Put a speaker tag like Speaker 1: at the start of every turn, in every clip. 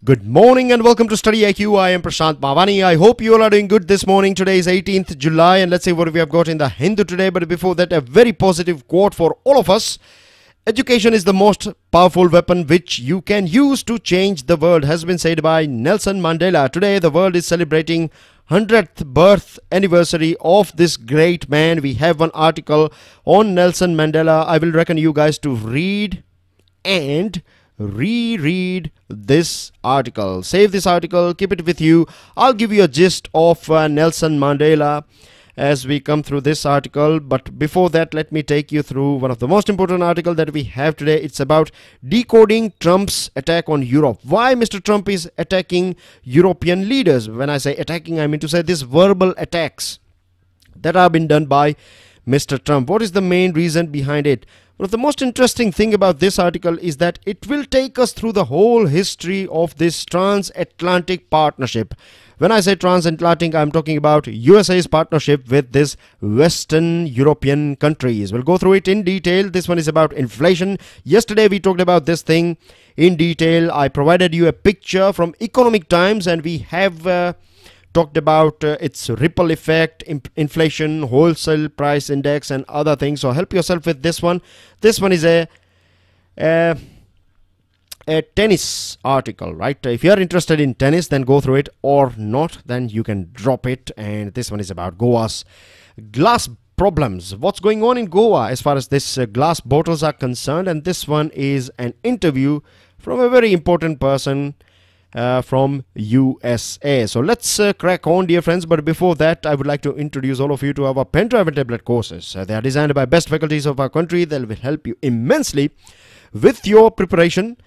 Speaker 1: Good morning and welcome to StudyIQ. I am Prashant Mavani. I hope you all are doing good this morning. Today is 18th July and let's see what we have got in the Hindu today. But before that, a very positive quote for all of us. Education is the most powerful weapon which you can use to change the world, has been said by Nelson Mandela. Today, the world is celebrating 100th birth anniversary of this great man. We have one article on Nelson Mandela. I will recommend you guys to read and reread this article. Save this article, keep it with you. I'll give you a gist of Nelson Mandela as we come through this article, but before that, let me take you through one of the most important articles that we have today. It's about decoding Trump's attack on Europe. Why Mr. Trump is attacking European leaders. When I say attacking, I mean to say these verbal attacks that have been done by Mr. Trump. What is the main reason behind it? One of the most interesting thing about this article is that it will take us through the whole history of this transatlantic partnership. When I say transatlantic, I'm talking about USA's partnership with this Western European countries. We'll go through it in detail. This one is about inflation. Yesterday we talked about this thing in detail. I provided you a picture from Economic Times and we have talked about its ripple effect, inflation, wholesale price index and other things. So help yourself with this one. This one is a tennis article, right? If you are interested in tennis, then go through it, or not, then you can drop it. And this one is about Goa's glass problems. What's going on in Goa as far as this glass bottles are concerned. And this one is an interview from a very important person from USA. So let's crack on, dear friends. But before that, I would like to introduce all of you to our pen drive and tablet courses. They are designed by best faculties of our country. They will help you immensely with your preparation.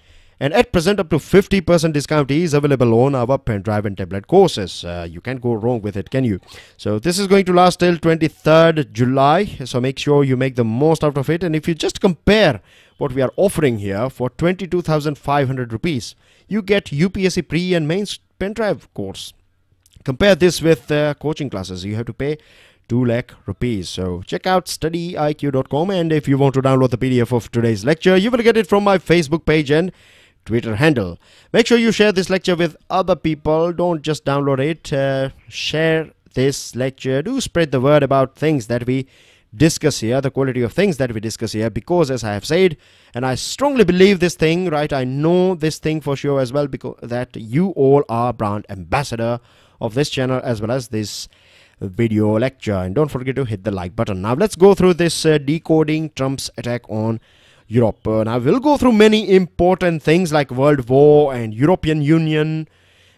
Speaker 1: And at present, up to 50% discount is available on our pen drive and tablet courses. You can't go wrong with it, can you? So this is going to last till 23rd July. So make sure you make the most out of it. And if you just compare what we are offering here for 22,500 rupees, you get UPSC Pre and Mains pen drive course. Compare this with coaching classes. You have to pay 2 lakh rupees. So check out StudyIQ.com, and if you want to download the PDF of today's lecture, you will get it from my Facebook page and Twitter handle. Make sure you share this lecture with other people. Don't just download it. Share this lecture. Do spread the word about things that we discuss here, the quality of things that we discuss here, because as I have said, and I strongly believe this thing, right? I know this thing for sure as well, because that you all are brand ambassador of this channel as well as this video lecture. And don't forget to hit the like button. Now let's go through this decoding Trump's attack on Europe. Now we'll go through many important things like World War and European Union,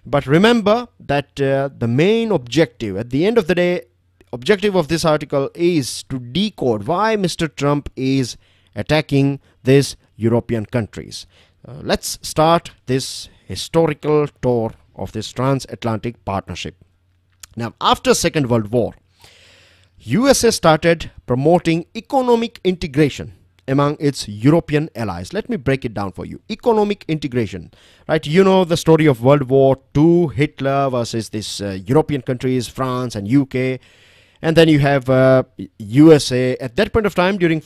Speaker 1: but remember that the main objective at the end of the day, objective of this article is to decode why Mr. Trump is attacking these European countries. Let's start this historical tour of this transatlantic partnership. Now, after Second World War, USA started promoting economic integration among its European allies. Let me break it down for you. Economic integration, right? You know the story of World War II, Hitler versus this European countries, France and UK. And then you have USA. At that point of time, during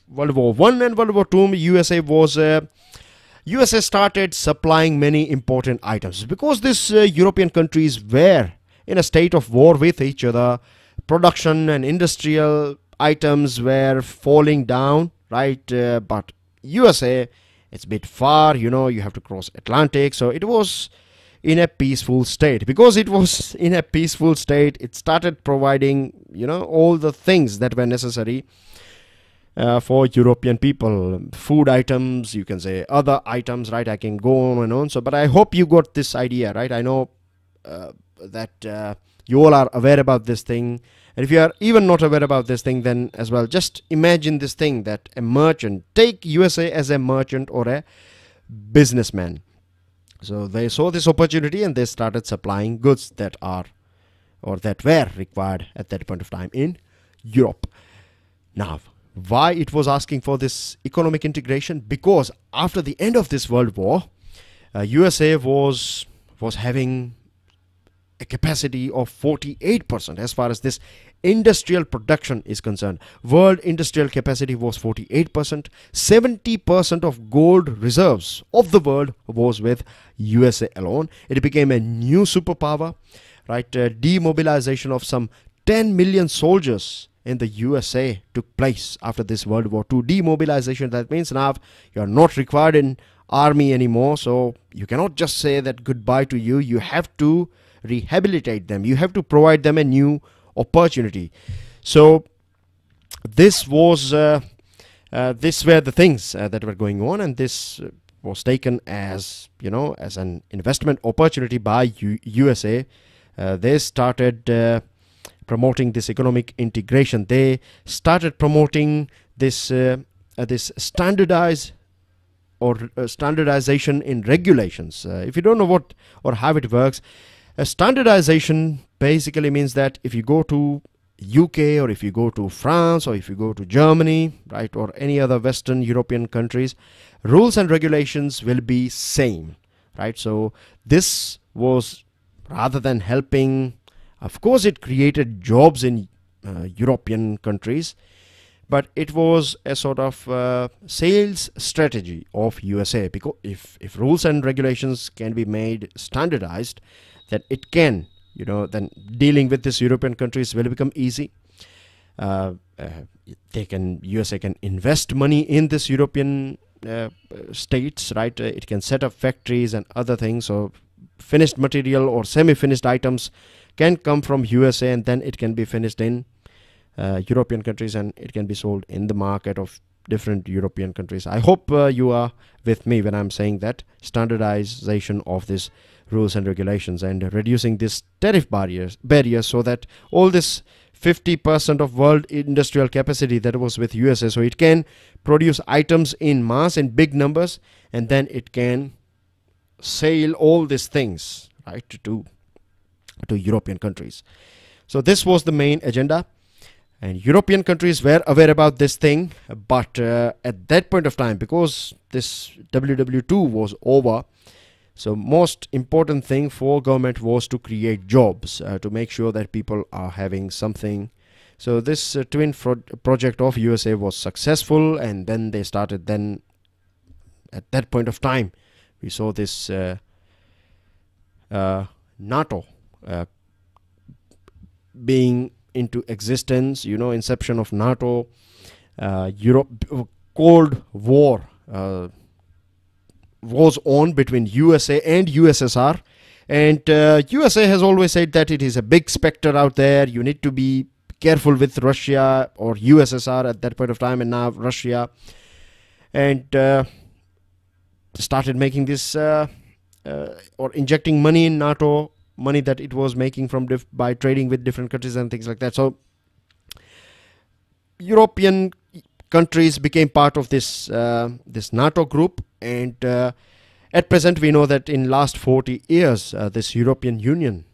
Speaker 1: World War I and World War II, USA started supplying many important items. Because these European countries were in a state of war with each other, production and industrial items were falling down, right? But USA, it's a bit far, you know, you have to cross Atlantic. So it was in a peaceful state. Because it was in a peaceful state, it started providing, you know, all the things that were necessary for European people. Food items, you can say other items, right? I can go on and on. So, but I hope you got this idea, right? I know that you all are aware about this thing. And if you are even not aware about this thing, then as well, just imagine this thing that a merchant, take USA as a merchant or a businessman. So they saw this opportunity and they started supplying goods that are or that were required at that point of time in Europe. Now, why it was asking for this economic integration? Because after the end of this World War, USA was having a capacity of 48% as far as this industrial production is concerned. World industrial capacity was 48%. 70% of gold reserves of the world was with USA alone. It became a new superpower, right? Demobilization of some 10 million soldiers in the USA took place after this World War II. Demobilization, that means now you are not required in army anymore, so you cannot just say that goodbye to you. You have to rehabilitate them. You have to provide them a new opportunity. So this was this were the things that were going on, and this was taken as, you know, as an investment opportunity by USA. They started promoting this economic integration. They started promoting this this standardization in regulations. If you don't know what or how it works, a standardization basically means that if you go to UK, or if you go to France, or if you go to Germany, right, or any other Western European countries, rules and regulations will be same, right? So this was, rather than helping, of course it created jobs in European countries, but it was a sort of sales strategy of USA, because if rules and regulations can be made standardized, then it can, you know, then dealing with these European countries will become easy. USA can invest money in this European states, right? It can set up factories and other things. So finished material or semi-finished items can come from USA, and then it can be finished in European countries, and it can be sold in the market of different European countries. I hope you are with me when I'm saying that standardization of this rules and regulations, and reducing this tariff barriers, so that all this 50% of world industrial capacity that was with USA, so it can produce items in mass, in big numbers, and then it can sell all these things, right, to European countries. So this was the main agenda, and European countries were aware about this thing, but at that point of time, because this WW2 was over, so most important thing for government was to create jobs, to make sure that people are having something. So this twin project of USA was successful, and then they started, then at that point of time we saw this NATO being into existence, you know, inception of NATO, Europe, Cold War was on between USA and USSR, and USA has always said that it is a big specter out there. You need to be careful with Russia or USSR at that point of time, and now Russia, and started making this or injecting money in NATO, money that it was making from by trading with different countries and things like that. So European countries became part of this this NATO group, and at present we know that in last 40 years this European Union,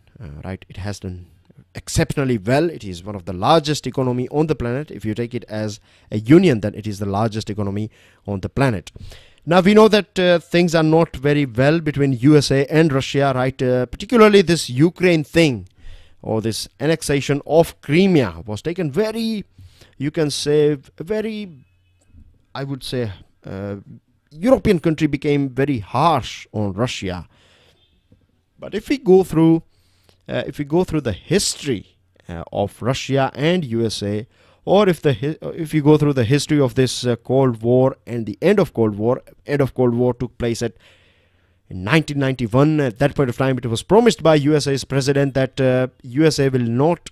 Speaker 1: right, it has done exceptionally well. It is one of the largest economy on the planet. If you take it as a union, then it is the largest economy on the planet. Now we know that things are not very well between USA and Russia, right? Particularly this Ukraine thing, or this annexation of Crimea, was taken very, you can say, very, I would say, European country became very harsh on Russia. But if we go through the history of Russia and USA, or if you go through the history of this Cold War and the end of Cold War took place in 1991. At that point of time, it was promised by USA's president that USA will not,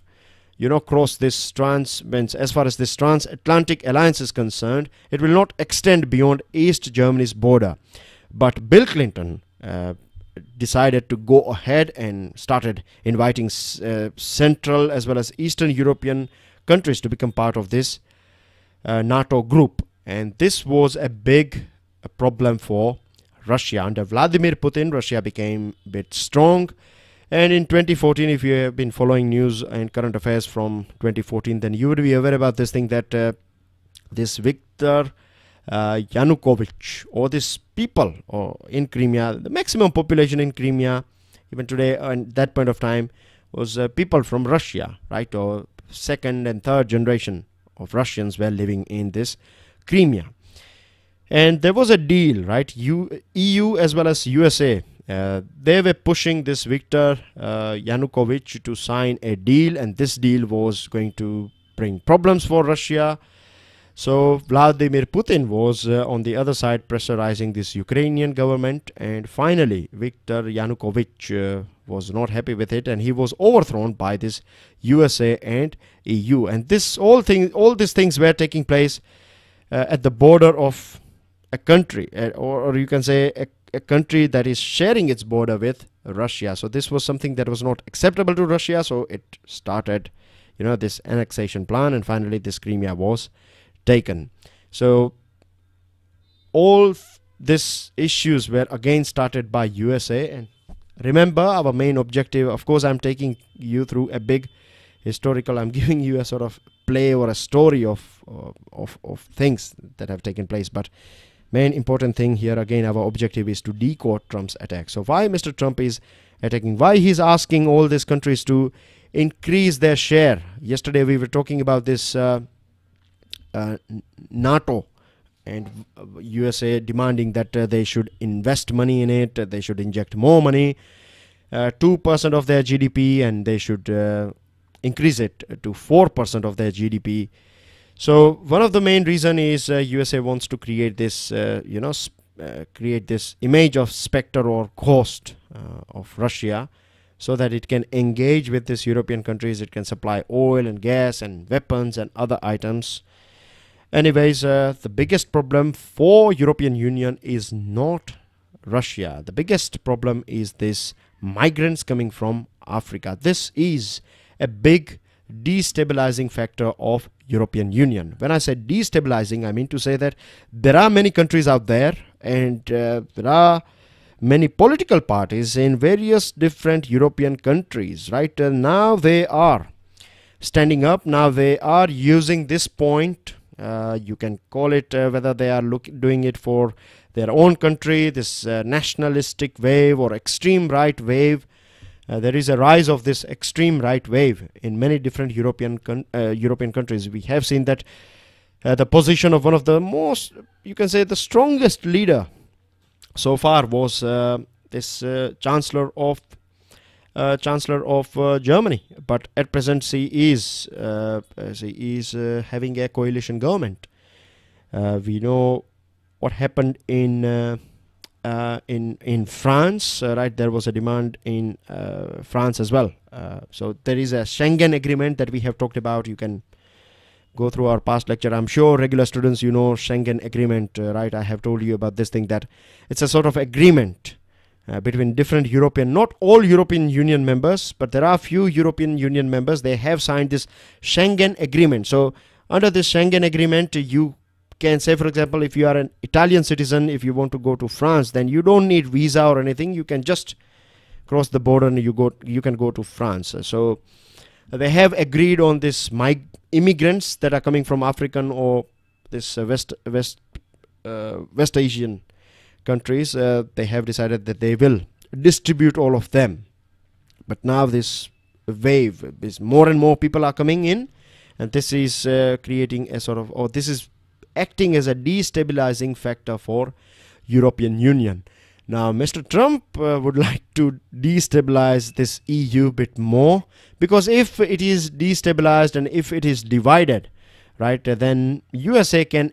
Speaker 1: you know, cross this as far as this transatlantic alliance is concerned, it will not extend beyond East Germany's border. But Bill Clinton decided to go ahead and started inviting Central as well as Eastern European countries to become part of this NATO group, and this was a big problem for Russia. Under Vladimir Putin, Russia became a bit strong, and in 2014, if you have been following news and current affairs from 2014, then you would be aware about this thing that this Viktor Yanukovych, or this people in Crimea, the maximum population in Crimea even today, and that point of time was people from Russia, right, or second and third generation of Russians were living in this Crimea. And there was a deal, right? EU as well as USA, they were pushing this Viktor Yanukovych to sign a deal, and this deal was going to bring problems for Russia. So Vladimir Putin was on the other side pressurizing this Ukrainian government, and finally Viktor Yanukovych was not happy with it, and he was overthrown by this USA and EU. And all these things were taking place at the border of a country, or you can say a country that is sharing its border with Russia. So this was something that was not acceptable to Russia, so it started, this annexation plan, and finally this Crimea was taken. So all these issues were again started by USA. And remember, our main objective, of course, I'm taking you through a big historical, I'm giving you a sort of play or a story of things that have taken place, but main important thing here, again, our objective is to decode Trump's attack. So why Mr. Trump is attacking, why he's asking all these countries to increase their share. Yesterday we were talking about this NATO and USA demanding that they should invest money in it, they should inject more money, 2% of their GDP, and they should increase it to 4% of their GDP. So one of the main reason is USA wants to create this, create this image of specter or ghost of Russia, so that it can engage with these European countries. It can supply oil and gas and weapons and other items. Anyways, the biggest problem for European Union is not Russia. The biggest problem is this migrants coming from Africa. This is a big destabilizing factor of European Union. When I say destabilizing, I mean to say that there are many countries out there, and there are many political parties in various different European countries, right? Now they are standing up. Now they are using this point. You can call it whether they are doing it for their own country, this nationalistic wave or extreme right wave. There is a rise of this extreme right wave in many different European countries. We have seen that the position of one of the most, you can say, the strongest leader so far was this Chancellor of Germany. But at present, she is having a coalition government. We know what happened in France, right? There was a demand in France as well. So there is a Schengen agreement that we have talked about. You can go through our past lecture. I'm sure regular students, Schengen agreement, right? I have told you about this thing, that it's a sort of agreement between different European, not all European Union members, but there are few European Union members. They have signed this Schengen agreement. So under this Schengen agreement, you can say, for example, if you are an Italian citizen, if you want to go to France, then you don't need visa or anything. You can just cross the border and you can go to France. So they have agreed on this immigrants that are coming from African or this West Asian countries. They have decided that they will distribute all of them. But now this wave is more and more people are coming in, and this is creating a sort of, or this is acting as a destabilizing factor for European Union. Now Mr. Trump would like to destabilize this EU a bit more, because if it is destabilized and if it is divided, right, then USA can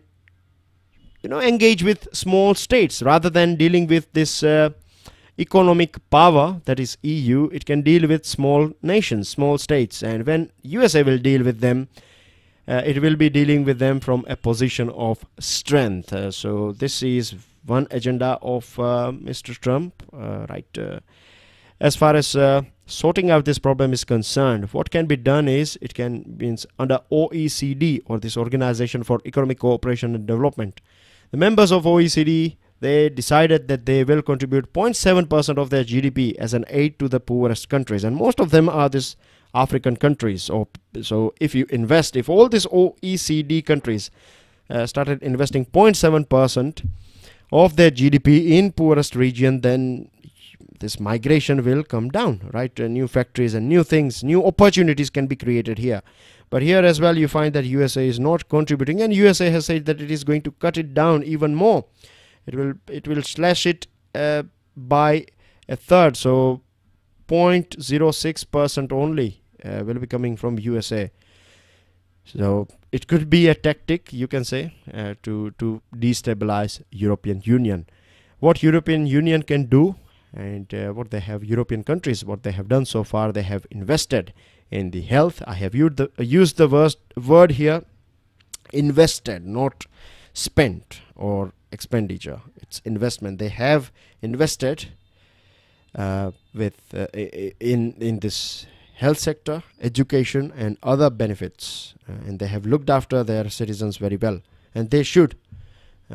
Speaker 1: engage with small states rather than dealing with this economic power that is EU. It can deal with small nations, small states, and when USA will deal with them, it will be dealing with them from a position of strength. So this is one agenda of Mr. Trump, right? As far as sorting out this problem is concerned, what can be done is, it can means under OECD, or this Organization for Economic Cooperation and Development. The members of OECD, they decided that they will contribute 0.7% of their GDP as an aid to the poorest countries, and most of them are this African countries. So if all these OECD countries started investing 0.7% of their GDP in poorest region, then this migration will come down, right? New factories and new things, new opportunities can be created here. But here as well, you find that USA is not contributing, and USA has said that it is going to cut it down even more. It will slash it by a third, so 0.06% only will be coming from USA. So it could be a tactic, you can say, to destabilize European Union. What European Union can do, and what they have, European countries, what they have done so far, they have invested in the health. I have used the word here, invested, not spent or expenditure. It's investment. They have invested in this health sector, education and other benefits, and they have looked after their citizens very well, and they should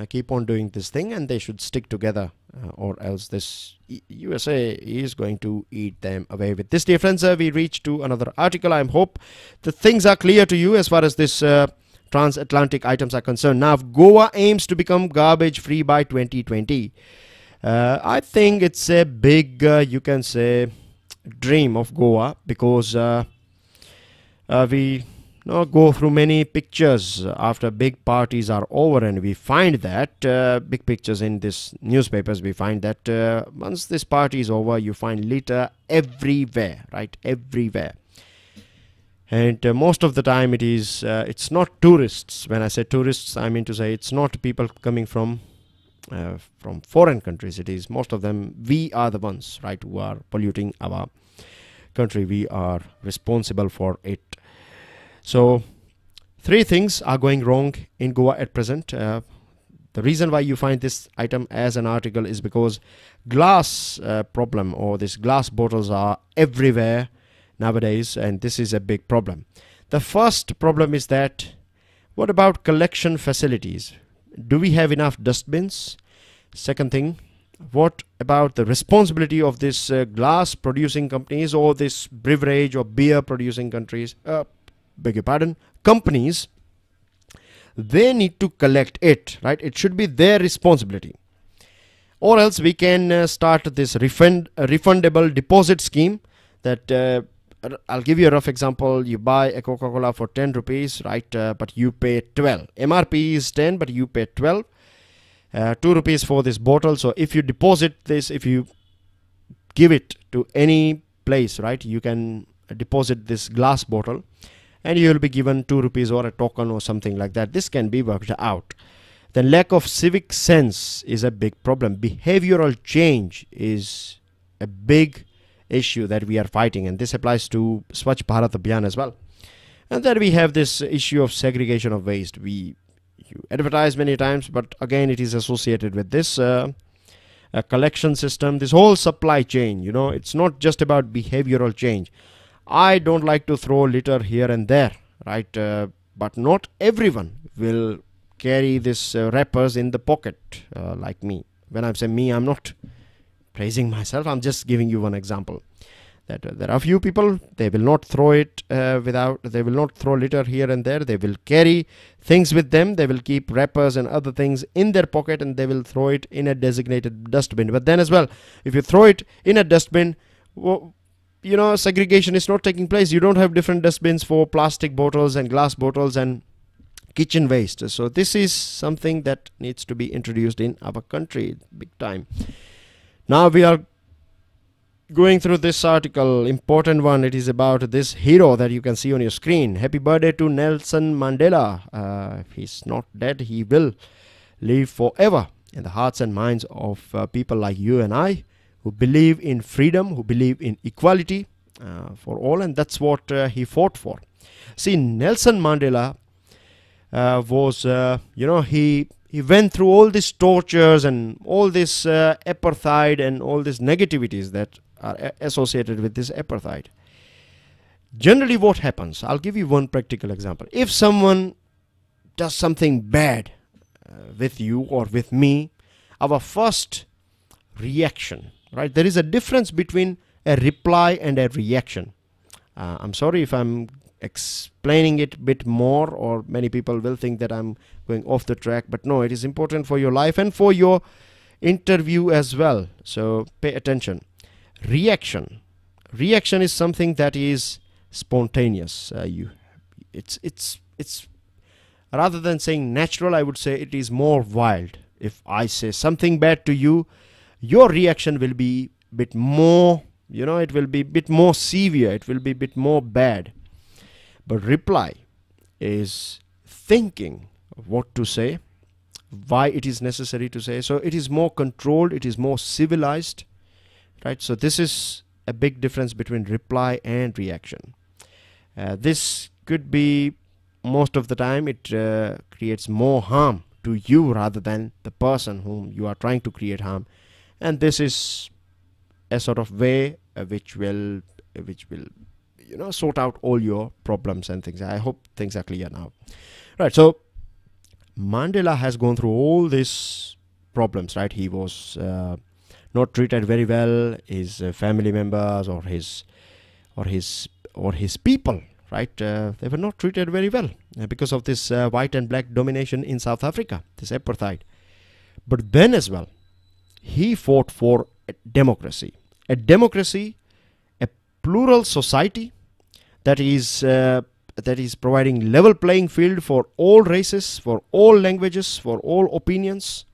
Speaker 1: keep on doing this thing, and they should stick together, or else this USA is going to eat them away. With this, dear friends, we reach to another article. I hope the things are clear to you as far as this transatlantic items are concerned. Now, Goa aims to become garbage free by 2020. I think it's a big, you can say, dream of Goa, because we go through many pictures after big parties are over, and we find that big pictures in this newspapers, we find that once this party is over, you find litter everywhere, right? Everywhere. And most of the time it's not tourists. When I say tourists, I mean to say it's not people coming from foreign countries. It is most of them, we are the ones, right, who are polluting our country. We are responsible for it. So 3 things are going wrong in Goa at present. The reason why you find this item as an article is because glass problem, or these glass bottles are everywhere nowadays, and this is a big problem. The first problem is that, what about collection facilities? Do we have enough dustbins? Second thing, what about the responsibility of this glass producing companies, or this beverage or beer producing countries? Beg your pardon, companies. They need to collect it, right? It should be their responsibility, or else we can start this refundable deposit scheme. That I'll give you a rough example. You buy a Coca-Cola for 10 rupees, right? But you pay 12. MRP is 10, but you pay 12. 2 rupees for this bottle. So if you deposit this, if you give it to any place, right, you can deposit this glass bottle, and you will be given 2 rupees or a token or something like that. This can be worked out. The lack of civic sense is a big problem. Behavioral change is a big issue that we are fighting, and this applies to Swachh Bharat Abhiyan as well. And then we have this issue of segregation of waste. You advertise many times, but again it is associated with this collection system, this whole supply chain. You know, it's not just about behavioral change. I don't like to throw litter here and there, right? But not everyone will carry this wrappers in the pocket like me. When I say me, I'm not praising myself. I'm just giving you one example. That there are few people, they will not throw it they will not throw litter here and there. They will carry things with them. They will keep wrappers and other things in their pocket, and they will throw it in a designated dustbin. But then as well, if you throw it in a dustbin, you know, segregation is not taking place. You don't have different dustbins for plastic bottles and glass bottles and kitchen waste. So this is something that needs to be introduced in our country big time. Now we are going through this article, important one. It is about this hero that you can see on your screen. Happy birthday to Nelson Mandela. If he's not dead, he will live forever in the hearts and minds of people like you and I, who believe in freedom, who believe in equality for all, and that's what he fought for. See, Nelson Mandela was, he went through all these tortures and all this apartheid and all these negativities that are associated with this apartheid. Generally what happens, I'll give you one practical example. If someone does something bad with you or with me, our first reaction, right? There is a difference between a reply and a reaction. I'm sorry if I'm explaining it a bit more, or many people will think that I'm going off the track, but no, it is important for your life and for your interview as well. So pay attention. Reaction is something that is spontaneous. It's rather than saying natural, I would say it is more wild. If I say something bad to you, your reaction will be bit more, it will be bit more severe, it will be bit more bad. But reply is thinking of what to say, why it is necessary to say. So it is more controlled, it is more civilized, right? So this is a big difference between reply and reaction. This could be, most of the time, it creates more harm to you rather than the person whom you are trying to create harm. And this is a sort of way which will sort out all your problems and things. I hope things are clear now. Right, so Mandela has gone through all these problems, right? He was not treated very well. His family members or his people, right? They were not treated very well because of this white and black domination in South Africa, this apartheid. But then as well, he fought for a democracy, a plural society that is providing level playing field for all races, for all languages, for all opinions.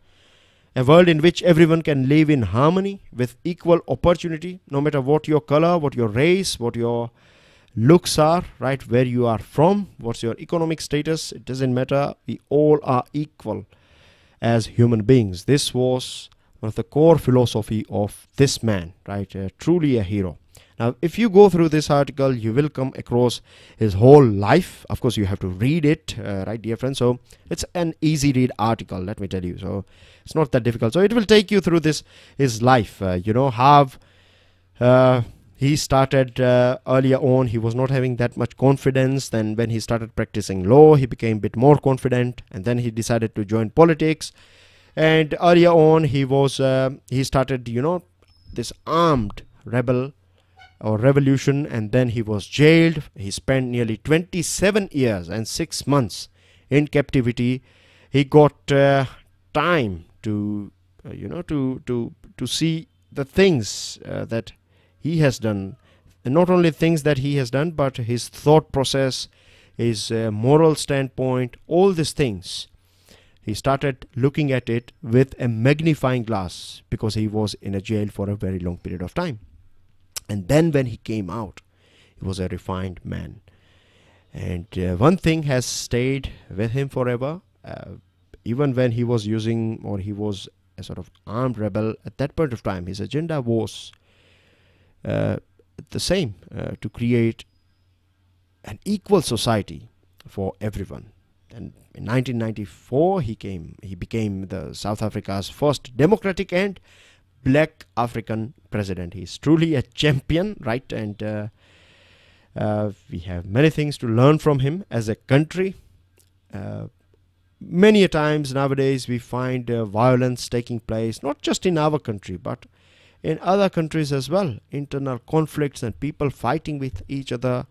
Speaker 1: A world in which everyone can live in harmony with equal opportunity, no matter what your color, what your race, what your looks are, right? Where you are from, what's your economic status, it doesn't matter. We all are equal as human beings. This was one of the core philosophy of this man, right? Truly a hero. Now, if you go through this article, you will come across his whole life. Of course, you have to read it, right, dear friends? So it's an easy read article, let me tell you. So it's not that difficult. So it will take you through his life. How he started earlier on. He was not having that much confidence. Then when he started practicing law, he became a bit more confident. And then he decided to join politics. And earlier on, he started, this armed rebel or revolution, and then he was jailed. He spent nearly 27 years and 6 months in captivity. He got time to see the things that he has done, and not only things that he has done, but his thought process, his moral standpoint, all these things. He started looking at it with a magnifying glass because he was in a jail for a very long period of time. And then when he came out, he was a refined man. And one thing has stayed with him forever. Even when he was he was a sort of armed rebel at that point of time, his agenda was the same, to create an equal society for everyone. And in 1994, he became the South Africa's first democratic and black African president. He's truly a champion, right? And we have many things to learn from him as a country. Many a times nowadays we find violence taking place, not just in our country, but in other countries as well. Internal conflicts and people fighting with each other.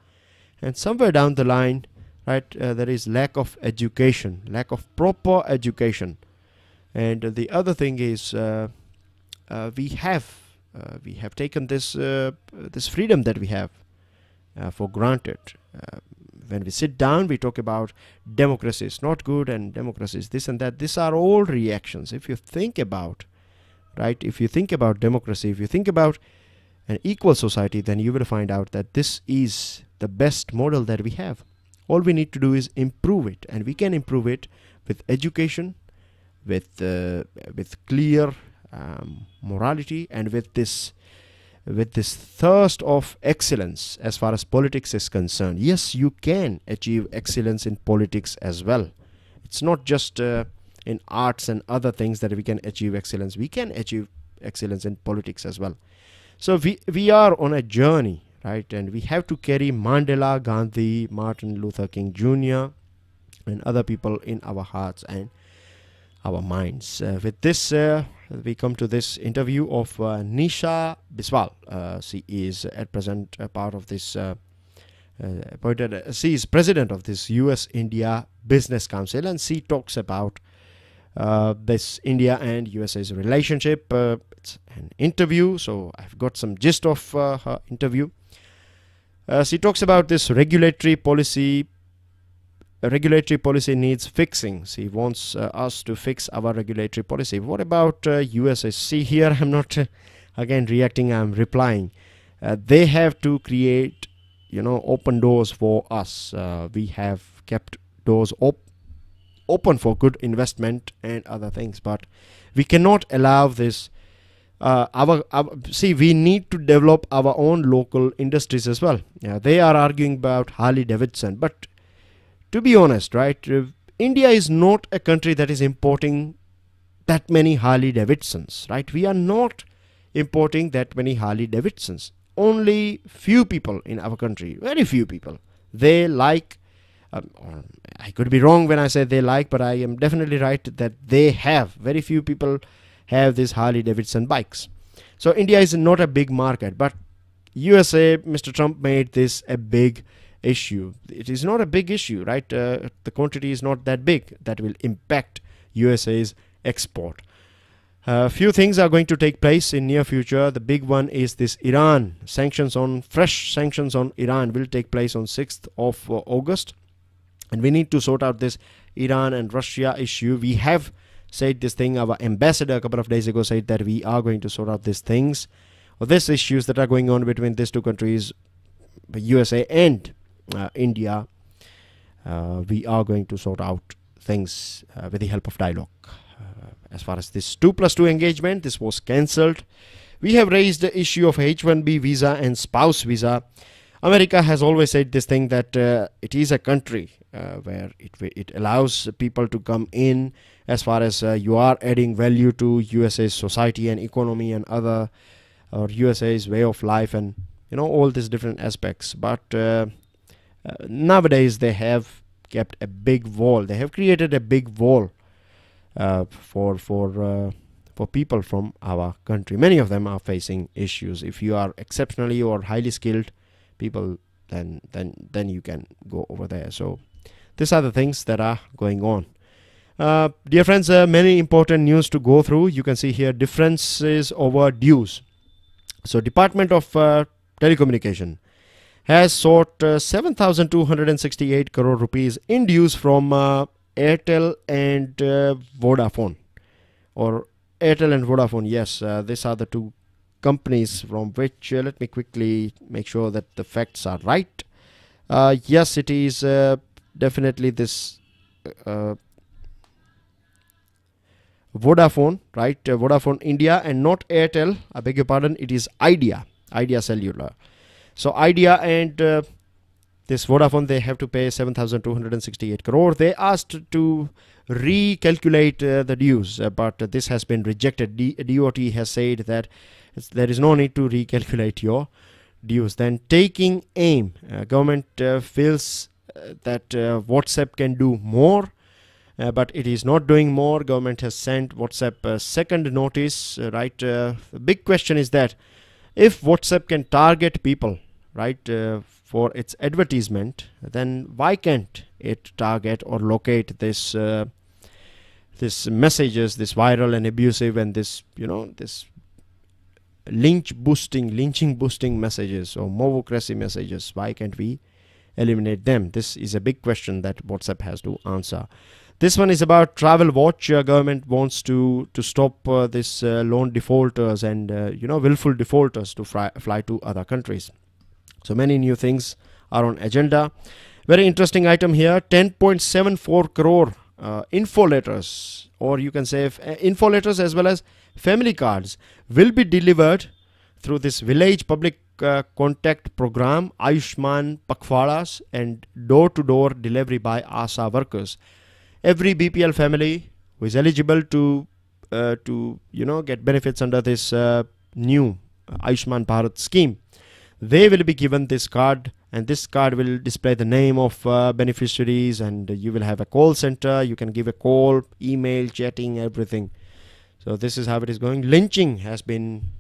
Speaker 1: And somewhere down the line, right, there is lack of education, lack of proper education. And the other thing is, we have taken this freedom that we have for granted. When we sit down, we talk about democracy is not good and democracy is this and that. These are all reactions. If you think about, right, if you think about democracy, if you think about an equal society, then you will find out that this is the best model that we have. All we need to do is improve it, and we can improve it with education, with clear morality, and with this thirst of excellence as far as politics is concerned. Yes, you can achieve excellence in politics as well. It's not just in arts and other things that we can achieve excellence. We can achieve excellence in politics as well. So we are on a journey, right? And we have to carry Mandela, Gandhi, Martin Luther King Jr. and other people in our hearts and our minds. With this, we come to this interview of Nisha Biswal. She is at present a part of this, she is president of this USIndia Business Council, and she talks about this India and USA's relationship. It's an interview, so I've got some gist of her interview. She talks about this regulatory policy. Regulatory policy needs fixing. She wants us to fix our regulatory policy. What about USSC? Here I'm not again reacting, I'm replying. They have to create, open doors for us. We have kept doors open for good investment and other things, but we cannot allow this. See, we need to develop our own local industries as well. They are arguing about Harley Davidson, but to be honest, right, India is not a country that is importing that many Harley Davidsons, right? We are not importing that many Harley Davidsons. Only few people in our country, very few people, they like, I could be wrong when I say they like, but I am definitely right that they have, very few people have these Harley Davidson bikes. So India is not a big market, but USA, Mr. Trump made this a big issue. It is not a big issue, right? The quantity is not that big that will impact USA's export. Few things are going to take place in near future. The big one is this Iran fresh sanctions on Iran will take place on 6th of August. And we need to sort out this Iran and Russia issue. We have said this thing. Our ambassador a couple of days ago said that we are going to sort out these things, or these issues that are going on between these two countries, USA and India. We are going to sort out things with the help of dialogue. As far as this 2+2 engagement, this was cancelled. We have raised the issue of H-1B visa and spouse visa. America has always said this thing that it is a country where it allows people to come in as far as you are adding value to USA's society and economy and other, or USA's way of life and all these different aspects. But nowadays they have kept a big wall. They have created a big wall for people from our country. Many of them are facing issues. If you are exceptionally or highly skilled people, then you can go over there. So these are the things that are going on. Dear friends, many important news to go through. You can see here differences over dues. So Department of Telecommunication has sought 7,268 crore rupees in dues from Airtel and Vodafone, or Airtel and Vodafone. Yes, these are the two companies from which let me quickly make sure that the facts are right. Yes, it is definitely this Vodafone, right? Vodafone India, and not Airtel. I beg your pardon. It is Idea Cellular. So Idea and this Vodafone, they have to pay 7,268 crore. They asked to recalculate the dues, but this has been rejected. DOT has said that there is no need to recalculate your dues. Then taking aim, government feels that WhatsApp can do more, but it is not doing more. Government has sent WhatsApp a second notice, right? The big question is that if WhatsApp can target people, right, for its advertisement, then why can't it target or locate this this messages, this viral and abusive and this this lynching boosting messages or mobocracy messages? Why can't we eliminate them? This is a big question that WhatsApp has to answer. This one is about Travel Watch. Government wants to stop this loan defaulters and willful defaulters to fly to other countries. So many new things are on agenda. Very interesting item here. 10.74 crore info letters, or you can say info letters as well as family cards, will be delivered through this village public contact program, Ayushman Pakhwadas, and door-to-door delivery by ASA workers. Every BPL family who is eligible to get benefits under this new Ayushman Bharat scheme, they will be given this card, and this card will display the name of beneficiaries, and you will have a call center. You can give a call, email, chatting, everything. So this is how it is going. Lynching has been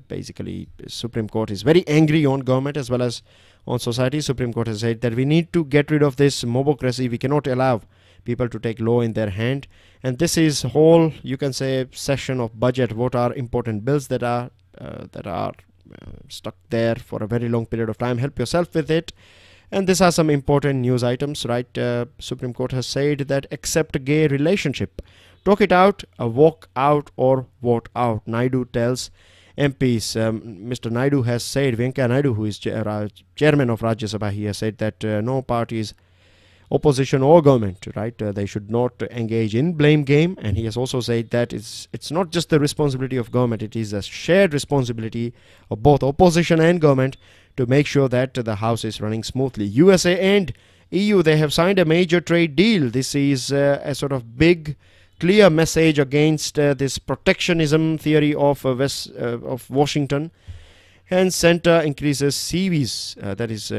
Speaker 1: basically, Supreme Court is very angry on government as well as on society. Supreme Court has said that we need to get rid of this mobocracy. We cannot allow people to take law in their hand. And this is whole, you can say, session of budget. What are important bills that are stuck there for a very long period of time? Help yourself with it. And these are some important news items, right? Supreme Court has said that accept a gay relationship, talk it out, walk out or vote out. Naidu tells MPs. Mr. Naidu has said, Venkaiah Naidu, who is chairman of Rajya Sabha, he has said that no parties, opposition or government, right, they should not engage in blame game. And he has also said that it's not just the responsibility of government, it is a shared responsibility of both opposition and government to make sure that the house is running smoothly. USA and EU, they have signed a major trade deal. This is a sort of big clear message against this protectionism theory of Washington. Hence, center increases CVs, that is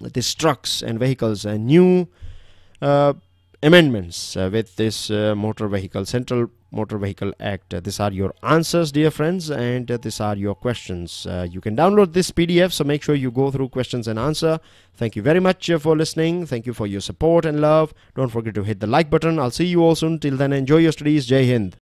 Speaker 1: these trucks and vehicles, and new amendments with this Central Motor Vehicle Act. These are your answers, dear friends, and these are your questions. You can download this PDF, so make sure you go through questions and answer. Thank you very much for listening. Thank you for your support and love. Don't forget to hit the like button. I'll see you all soon. Till then, enjoy your studies. Jai Hind.